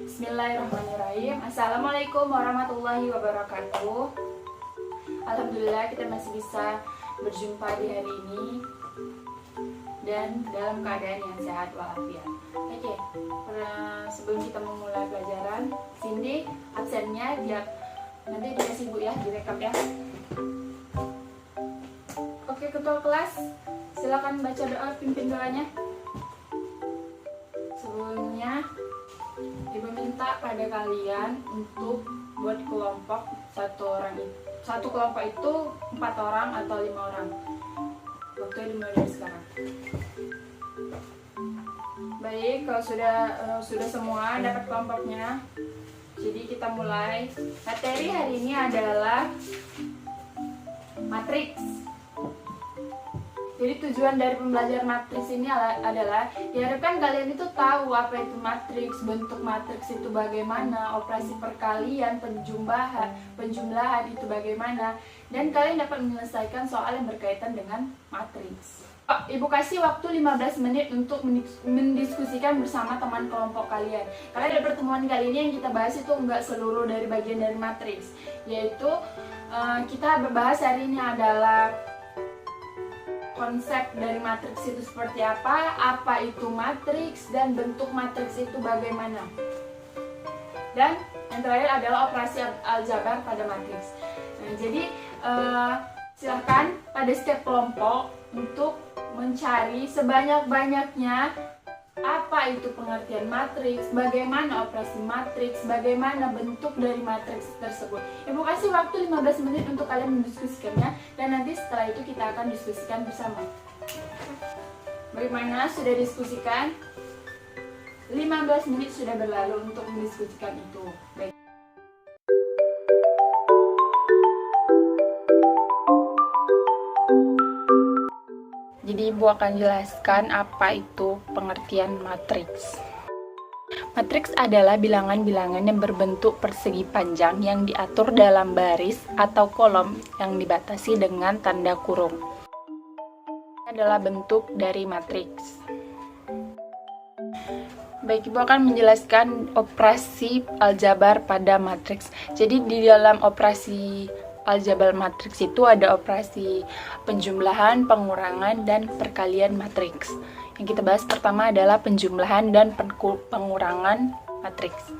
Bismillahirrahmanirrahim. Assalamualaikum warahmatullahi wabarakatuh. Alhamdulillah kita masih bisa berjumpa di hari ini dan dalam keadaan yang sehat walafiat. Oke, sebelum kita memulai pelajaran, Cindy absennya nanti dia sibuk ya, direkap ya. Oke, ketua kelas, silakan baca doa, pimpin doanya. Sebelumnya, Ibu minta pada kalian untuk buat kelompok satu kelompok itu 4 orang atau 5 orang. Waktunya dimulai dari sekarang. Baik, kalau sudah semua dapat kelompoknya, jadi kita mulai. Materi hari ini adalah matriks. Jadi tujuan dari pembelajaran matriks ini adalah diharapkan kalian itu tahu apa itu matriks, bentuk matriks itu bagaimana, operasi perkalian, penjumlahan itu bagaimana, dan kalian dapat menyelesaikan soal yang berkaitan dengan matriks. Ibu kasih waktu 15 menit untuk mendiskusikan bersama teman kelompok kalian. Karena dari pertemuan kali ini yang kita bahas itu enggak seluruh dari bagian dari matriks, yaitu kita berbahas hari ini adalah konsep dari matriks itu seperti apa itu matriks, dan bentuk matriks itu bagaimana. Dan yang terakhir adalah operasi aljabar pada matriks. Nah, jadi silahkan pada setiap kelompok untuk mencari sebanyak-banyaknya apa itu pengertian matriks, bagaimana operasi matriks, bagaimana bentuk dari matriks tersebut. Ibu kasih waktu 15 menit untuk kalian mendiskusikannya, dan nanti setelah itu kita akan diskusikan bersama. Bagaimana, sudah diskusikan? 15 menit sudah berlalu untuk mendiskusikan itu. Baik. Jadi Ibu akan jelaskan apa itu pengertian matriks. Matriks adalah bilangan-bilangan yang berbentuk persegi panjang yang diatur dalam baris atau kolom yang dibatasi dengan tanda kurung. Ini adalah bentuk dari matriks. Baik, Ibu akan menjelaskan operasi aljabar pada matriks. Jadi di dalam operasi aljabar matriks itu ada operasi penjumlahan, pengurangan, dan perkalian matriks. Yang kita bahas pertama adalah penjumlahan dan pengurangan matriks.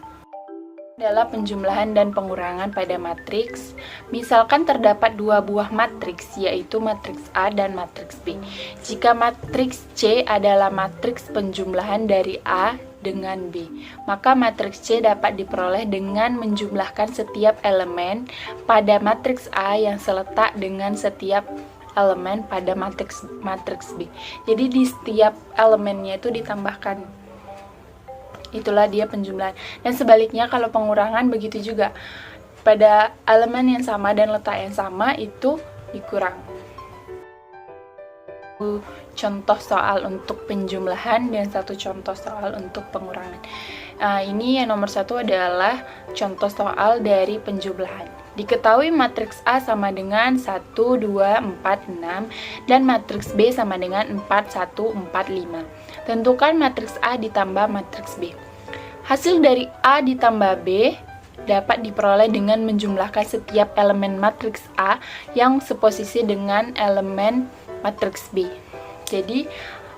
Adalah penjumlahan dan pengurangan pada matriks. Misalkan terdapat 2 buah matriks, yaitu matriks A dan matriks B. Jika matriks C adalah matriks penjumlahan dari A dengan B, maka matriks C dapat diperoleh dengan menjumlahkan setiap elemen pada matriks A yang seletak dengan setiap elemen pada matriks B. Jadi di setiap elemennya itu ditambahkan. Itulah dia penjumlahan. Dan sebaliknya kalau pengurangan begitu juga. Pada elemen yang sama dan letak yang sama itu dikurang. Contoh soal untuk penjumlahan dan satu contoh soal untuk pengurangan. Ini yang nomor 1 adalah contoh soal dari penjumlahan. Diketahui matriks A sama dengan 1, 2, 4, 6 dan matriks B sama dengan 4, 1, 4, 5. Tentukan matriks A ditambah matriks B. Hasil dari A ditambah B dapat diperoleh dengan menjumlahkan setiap elemen matriks A yang seposisi dengan elemen matriks B. Jadi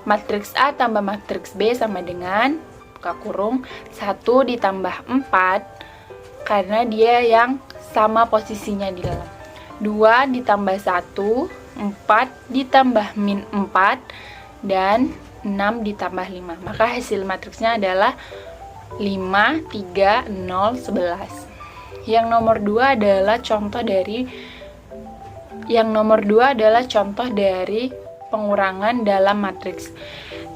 matriks A tambah matriks B sama dengan buka kurung 1 ditambah 4 karena dia yang sama posisinya di dalam. 2 ditambah 1, 4 ditambah min 4 dan 6 ditambah 5. Maka hasil matriksnya adalah 5, 3, 0, 11. Yang nomor 2 adalah contoh dari pengurangan dalam matriks.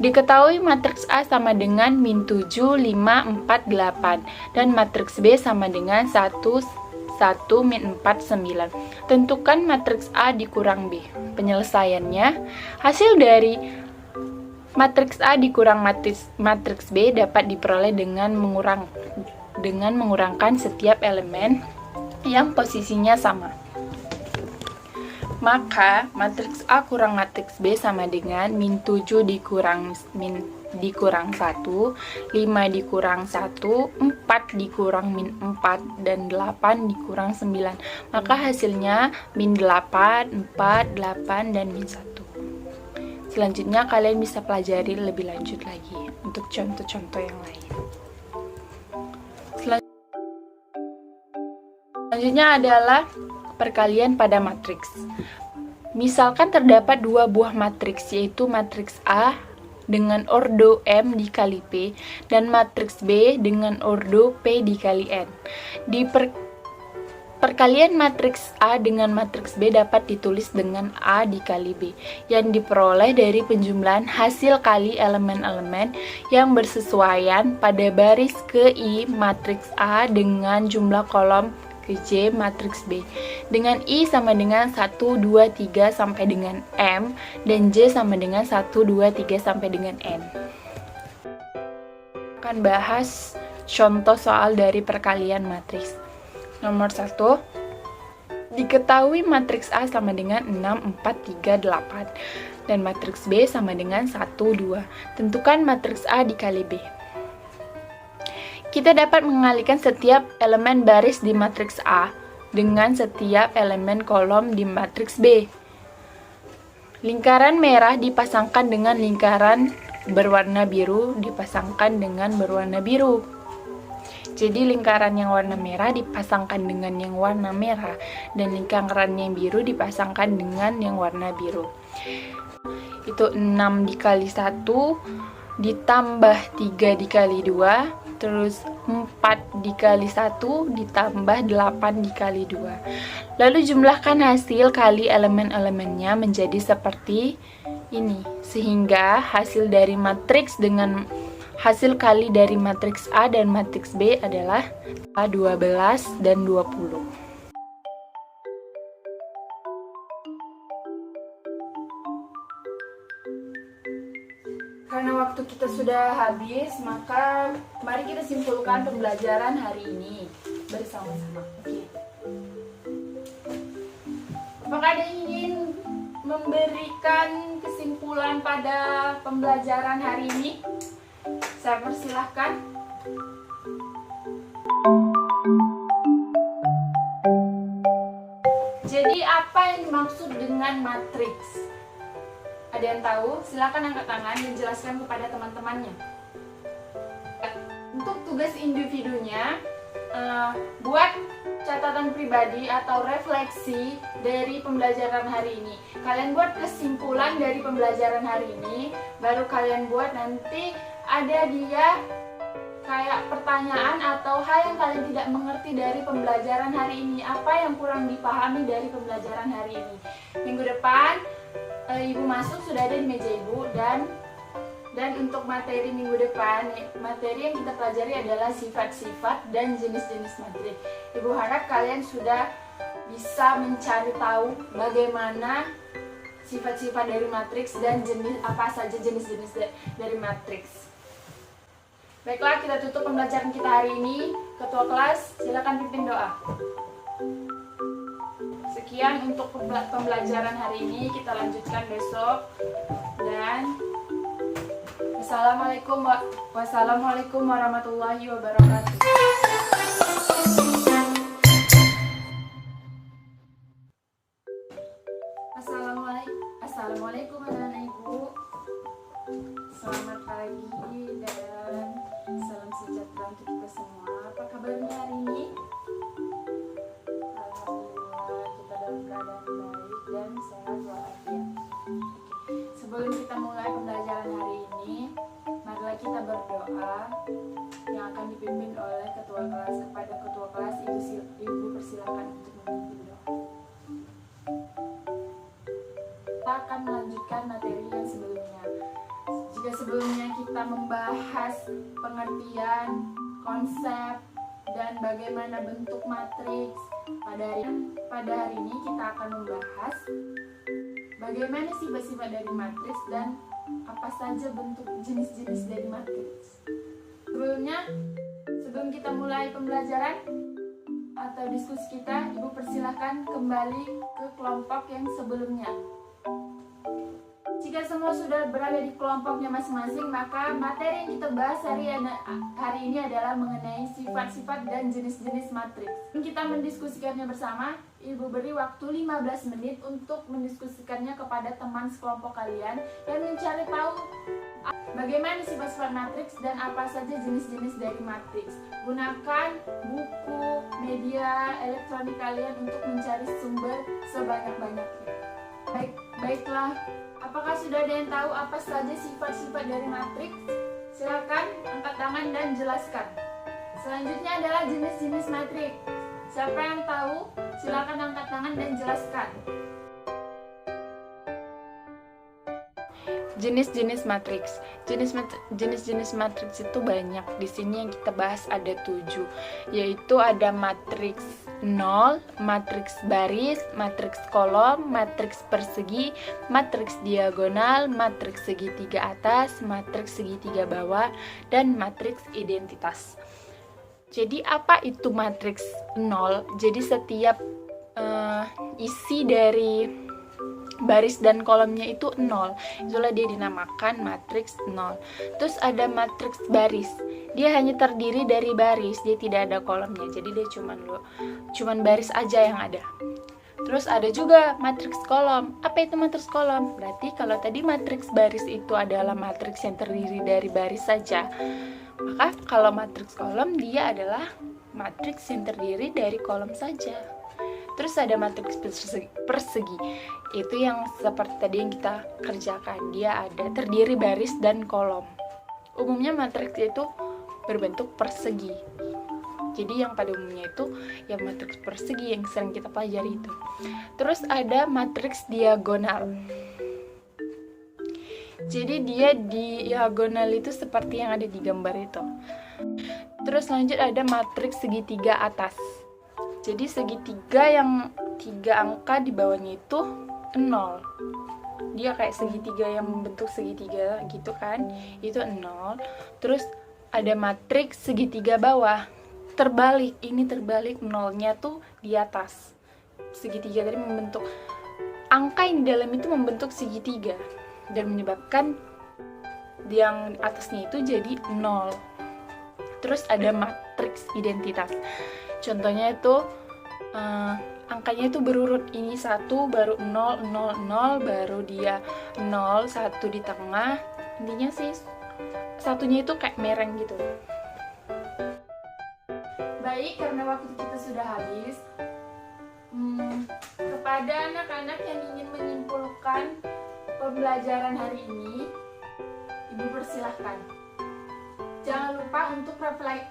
Diketahui matriks A sama dengan min 7, 5, 4, 8 dan matriks B sama dengan 1, 1, min 4, 9. Tentukan matriks A dikurang B. Penyelesaiannya, hasil dari matriks A dikurang matriks B dapat diperoleh dengan mengurangkan setiap elemen yang posisinya sama. Maka matriks A kurang matriks B sama dengan min 7 dikurang min dikurang 1, 5 dikurang 1, 4 dikurang min 4, dan 8 dikurang 9. Maka hasilnya min 8, 4, 8, dan min 1. Selanjutnya kalian bisa pelajari lebih lanjut lagi untuk contoh-contoh yang lain. Selanjutnya adalah perkalian pada matriks. Misalkan terdapat dua buah matriks, yaitu matriks A dengan ordo M dikali P dan matriks B dengan ordo P dikali N. Di perkalian matriks A dengan matriks B dapat ditulis dengan A dikali B, yang diperoleh dari penjumlahan hasil kali elemen-elemen yang bersesuaian pada baris ke I matriks A dengan jumlah kolom ke J matriks B, dengan I sama dengan 1, 2, 3 sampai dengan M, dan J sama dengan 1, 2, 3 sampai dengan N. Akan bahas contoh soal dari perkalian matriks. Nomor 1, diketahui matriks A sama dengan 6, 4, 3, 8 dan matriks B sama dengan 1, 2. Tentukan matriks A dikali B. Kita dapat mengalihkan setiap elemen baris di matriks A dengan setiap elemen kolom di matriks B. Lingkaran merah dipasangkan dengan lingkaran berwarna biru dipasangkan dengan berwarna biru. Jadi lingkaran yang warna merah dipasangkan dengan yang warna merah, dan lingkaran yang biru dipasangkan dengan yang warna biru. Itu 6 dikali 1 ditambah 3 dikali 2, terus 4 dikali 1 ditambah 8 dikali 2. Lalu jumlahkan hasil kali elemen-elemennya menjadi seperti ini, sehingga hasil dari matriks dengan hasil kali dari matriks A dan matriks B adalah A12 dan 20. Karena waktu kita sudah habis, maka mari kita simpulkan pembelajaran hari ini bersama-sama. Oke. Apakah ada yang ingin memberikan kesimpulan pada pembelajaran hari ini? Saya persilahkan. Jadi apa yang dimaksud dengan matriks? Ada yang tahu? Silakan angkat tangan dan jelaskan kepada teman-temannya. Untuk tugas individunya, buat catatan pribadi atau refleksi dari pembelajaran hari ini. Kalian buat kesimpulan dari pembelajaran hari ini, baru kalian buat nanti ada dia kayak pertanyaan atau hal yang kalian tidak mengerti dari pembelajaran hari ini. Apa yang kurang dipahami dari pembelajaran hari ini. Minggu depan Ibu masuk sudah ada di meja Ibu, dan untuk materi minggu depan, materi yang kita pelajari adalah sifat-sifat dan jenis-jenis matrik. Ibu harap kalian sudah bisa mencari tahu bagaimana sifat-sifat dari matriks dan jenis apa saja jenis-jenis dari matriks. Baiklah, kita tutup pembelajaran kita hari ini. Ketua kelas, silakan pimpin doa. Sekian untuk pembelajaran hari ini, kita lanjutkan besok. Dan wassalamualaikum warahmatullahi wabarakatuh. Assalamualaikum anak-anak Ibu. Selamat pagi dan salam sejahtera untuk kita semua. Apa kabarnya hari ini? Alhamdulillah, kita dalam keadaan baik dan sehat walafiat. Sebelum kita mulai pembelajaran hari ini, marilah kita berdoa yang akan dipimpin oleh ketua kelas. Kepada ketua kelas, Ibu persilakan untuk memimpin doa. Kita akan melanjutkan materi yang sebelumnya. Jika sebelumnya kita membahas pengertian, konsep, dan bagaimana bentuk matriks, pada hari ini kita akan membahas bagaimana sifat-sifat dari matriks dan apa saja bentuk jenis-jenis dari matriks. Sebelum kita mulai pembelajaran atau diskusi kita, Ibu persilahkan kembali ke kelompok yang sebelumnya. Jika semua sudah berada di kelompoknya masing-masing, maka materi yang kita bahas hari ini adalah mengenai sifat-sifat dan jenis-jenis matriks. Kita mendiskusikannya bersama. Ibu beri waktu 15 menit untuk mendiskusikannya kepada teman sekelompok kalian yang mencari tahu bagaimana sifat-sifat matriks dan apa saja jenis-jenis dari matriks. Gunakan buku, media elektronik kalian untuk mencari sumber sebanyak-banyaknya. Baiklah, apakah sudah ada yang tahu apa saja sifat-sifat dari matriks? Silakan angkat tangan dan jelaskan. Selanjutnya adalah jenis-jenis matriks. Siapa yang tahu? Silakan angkat tangan dan jelaskan. Jenis-jenis matriks. Jenis-jenis matriks itu banyak. Di sini yang kita bahas ada 7, yaitu ada matriks 0, matriks baris, matriks kolom, matriks persegi, matriks diagonal, matriks segitiga atas, matriks segitiga bawah, dan matriks identitas. Jadi apa itu matriks 0? Jadi setiap isi dari baris dan kolomnya itu 0. Itulah dia dinamakan matriks 0. Terus ada matriks baris. Dia hanya terdiri dari baris, dia tidak ada kolomnya. Jadi dia cuman baris aja yang ada. Terus ada juga matriks kolom. Apa itu matriks kolom? Berarti kalau tadi matriks baris itu adalah matriks yang terdiri dari baris saja, maka kalau matriks kolom dia adalah matriks yang terdiri dari kolom saja. Terus ada matriks persegi. Itu yang seperti tadi yang kita kerjakan. Dia ada terdiri baris dan kolom. Umumnya matriks itu berbentuk persegi. Jadi yang pada umumnya itu yang matriks persegi yang sering kita pelajari itu. Terus ada matriks diagonal. Jadi dia diagonal itu seperti yang ada di gambar itu. Terus lanjut ada matriks segitiga atas. Jadi segitiga yang 3 angka di bawahnya itu 0. Dia kayak segitiga yang membentuk segitiga gitu kan. Itu 0. Terus ada matriks segitiga bawah. Terbalik, ini terbalik, 0-nya tuh di atas. Segitiga tadi membentuk angka yang di dalam itu membentuk segitiga dan menyebabkan yang atasnya itu jadi 0. Terus ada matriks identitas. Contohnya itu angkanya itu berurut, ini 1 baru 0 0 0 baru dia 0 1 di tengah. Intinya sih satunya itu kayak mereng gitu. Baik, karena waktu kita sudah habis, kepada anak-anak yang ingin menyimpulkan pembelajaran hari ini, Ibu persilahkan. Jangan lupa untuk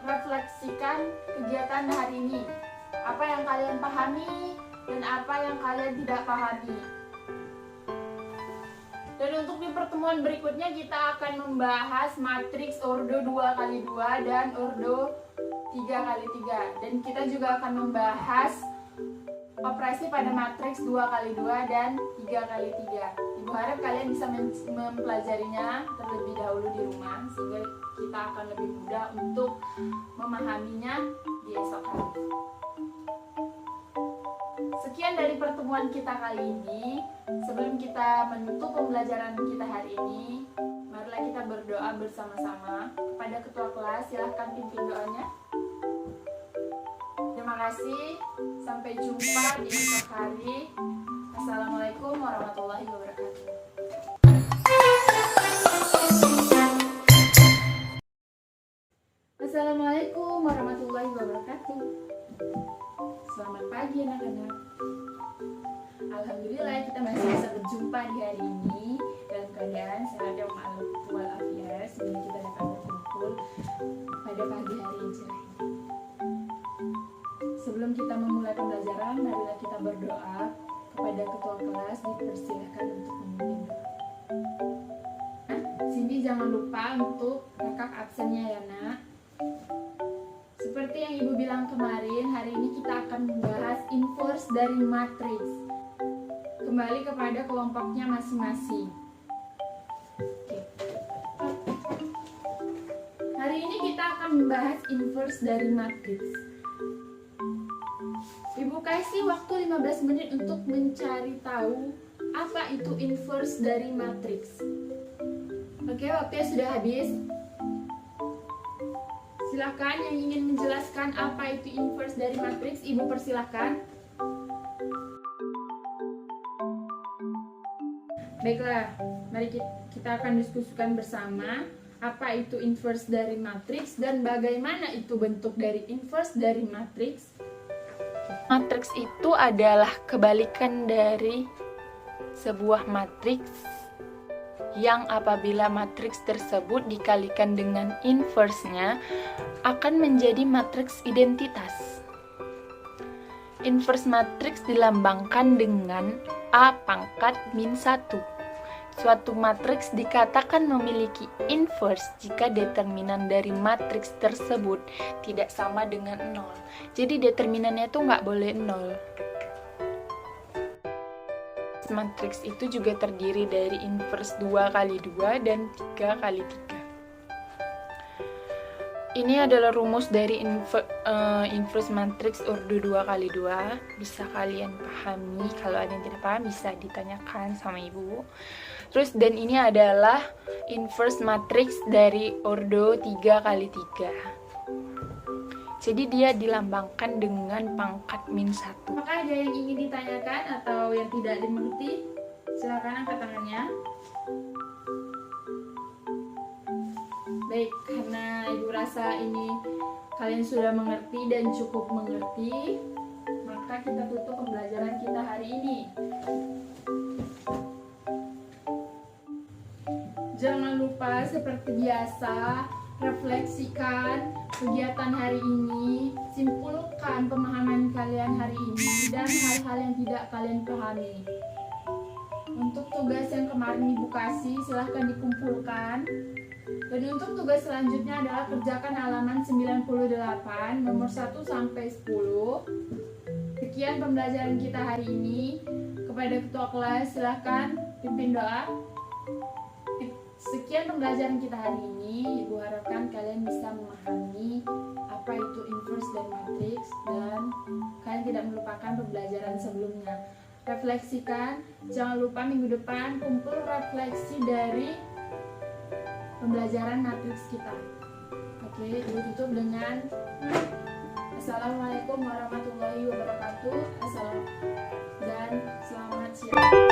refleksikan kegiatan hari ini. Apa yang kalian pahami dan apa yang kalian tidak pahami. Dan untuk di pertemuan berikutnya kita akan membahas matriks ordo 2x2 dan ordo 3x3. Dan kita juga akan membahas operasi pada matriks 2x2 dan 3x3. Ibu harap kalian bisa mempelajarinya terlebih dahulu di rumah, sehingga kita akan lebih mudah untuk memahaminya di esok hari. Sekian dari pertemuan kita kali ini. Sebelum kita menutup pembelajaran kita hari ini, marilah kita berdoa bersama-sama. Kepada ketua kelas, silahkan pimpin doanya. Terima kasih. Sampai jumpa di esok hari. Assalamualaikum warahmatullahi wabarakatuh. Assalamualaikum warahmatullahi wabarakatuh. Selamat pagi anak-anak. Alhamdulillah kita masih bisa berjumpa di hari ini dalam keadaan sehat walafiat, sehingga kita dapat berkumpul pada pagi hari yang cerah ini. Sebelum kita memulai pembelajaran, marilah kita berdoa. Kepada ketua kelas dipersilakan untuk memimpin doa. Cindy jangan lupa untuk rekap absennya ya nak. Seperti yang ibu bilang kemarin, hari ini kita akan membahas inverse dari matriks. Kembali kepada kelompoknya masing-masing. Hari ini kita akan membahas inverse dari matriks. Ibu kasih waktu 15 menit untuk mencari tahu apa itu inverse dari matriks. Oke, waktunya sudah habis. Silakan yang ingin menjelaskan apa itu inverse dari matriks, Ibu persilahkan. Baiklah, mari kita akan diskusikan bersama apa itu inverse dari matriks dan bagaimana itu bentuk dari inverse dari matriks. Matriks itu adalah kebalikan dari sebuah matriks yang apabila matriks tersebut dikalikan dengan inverse-nya akan menjadi matriks identitas. Inverse matriks dilambangkan dengan A pangkat min 1. Suatu matriks dikatakan memiliki inverse jika determinan dari matriks tersebut tidak sama dengan 0. Jadi determinannya itu nggak boleh 0. Matriks itu juga terdiri dari inverse 2 kali 2 dan 3 kali 3. Ini adalah rumus dari inverse matriks ordo 2 kali 2. Bisa kalian pahami, kalau ada yang tidak paham bisa ditanyakan sama ibu. Terus dan ini adalah inverse matriks dari ordo 3 kali 3. Jadi dia dilambangkan dengan pangkat min 1. Apakah ada yang ingin ditanyakan atau yang tidak dimengerti? Silakan angkat tangannya. Baik, karena ibu rasa ini kalian sudah mengerti dan cukup mengerti, maka kita tutup pembelajaran kita hari ini. Jangan lupa seperti biasa, refleksikan kegiatan hari ini, simpulkan pemahaman kalian hari ini dan hal-hal yang tidak kalian pahami. Untuk tugas yang kemarin ibu kasih silahkan dikumpulkan. Dan untuk tugas selanjutnya adalah kerjakan halaman 98 nomor 1 sampai 10. Sekian pembelajaran kita hari ini. Kepada ketua kelas silahkan pimpin doa. Sekian pembelajaran kita hari ini. Ibu harapkan kalian bisa memahami apa itu inverse dan matriks dan kalian tidak melupakan pembelajaran sebelumnya. Refleksikan, jangan lupa minggu depan kumpul refleksi dari pembelajaran matriks kita. Oke, ibu tutup dengan Assalamualaikum warahmatullahi wabarakatuh. Dan selamat siang.